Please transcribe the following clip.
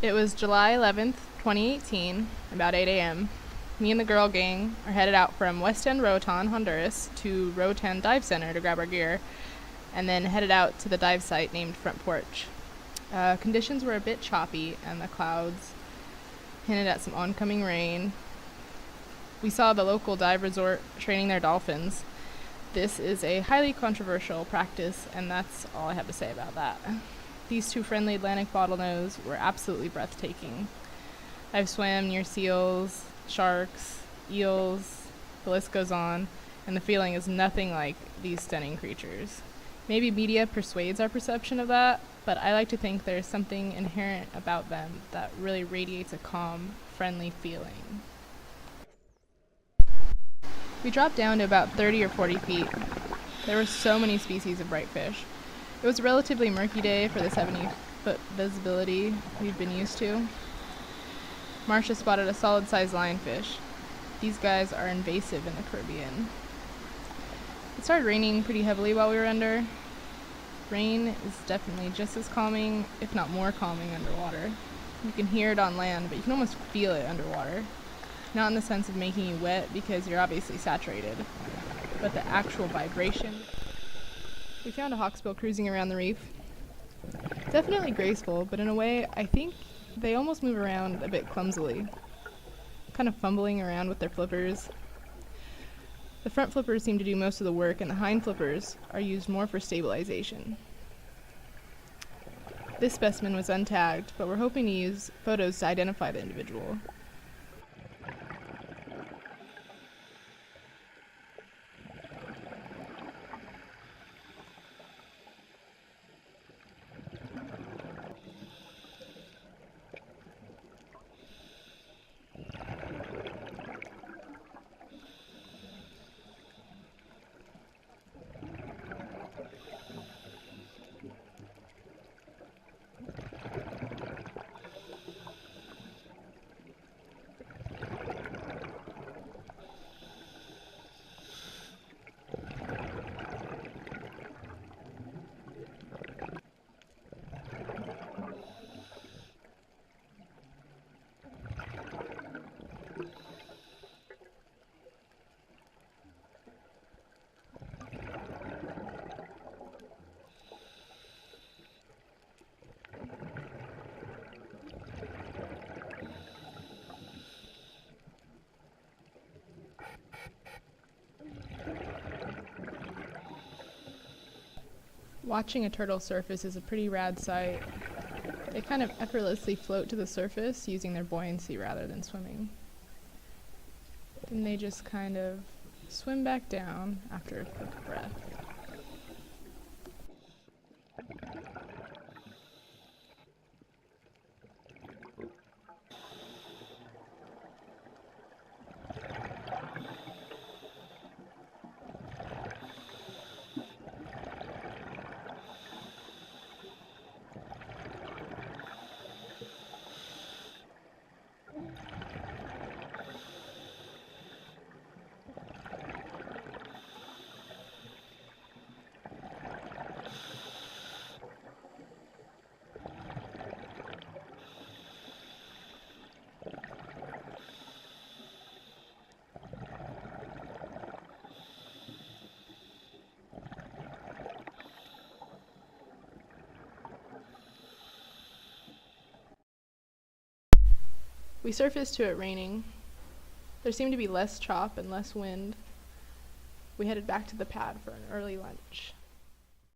It was July 11th, 2018, about 8 a.m. Me and the girl gang are headed out from West End Roatan, Honduras, to Roatan Dive Center to grab our gear, and then headed out to the dive site named Front Porch. Conditions were a bit choppy, and the clouds hinted at some oncoming rain. We saw the local dive resort training their dolphins. This is a highly controversial practice, and that's all I have to say about that. These two friendly Atlantic bottlenose were absolutely breathtaking. I've swam near seals, sharks, eels, the list goes on, and the feeling is nothing like these stunning creatures. Maybe media persuades our perception of that, but I like to think there's something inherent about them that really radiates a calm, friendly feeling. We dropped down to about 30 or 40 feet. There were so many species of bright fish. It was a relatively murky day for the 70-foot visibility we've been used to. Marcia spotted a solid-sized lionfish. These guys are invasive in the Caribbean. It started raining pretty heavily while we were under. Rain is definitely just as calming, if not more calming, underwater. You can hear it on land, but you can almost feel it underwater. Not in the sense of making you wet, because you're obviously saturated, but the actual vibration. We found a hawksbill cruising around the reef. Definitely graceful, but in a way, I think they almost move around a bit clumsily, kind of fumbling around with their flippers. The front flippers seem to do most of the work, and the hind flippers are used more for stabilization. This specimen was untagged, but we're hoping to use photos to identify the individual. Watching a turtle surface is a pretty rad sight. They kind of effortlessly float to the surface using their buoyancy rather than swimming. Then they just kind of swim back down after a quick breath. We surfaced to it raining. There seemed to be less chop and less wind. We headed back to the pad for an early lunch.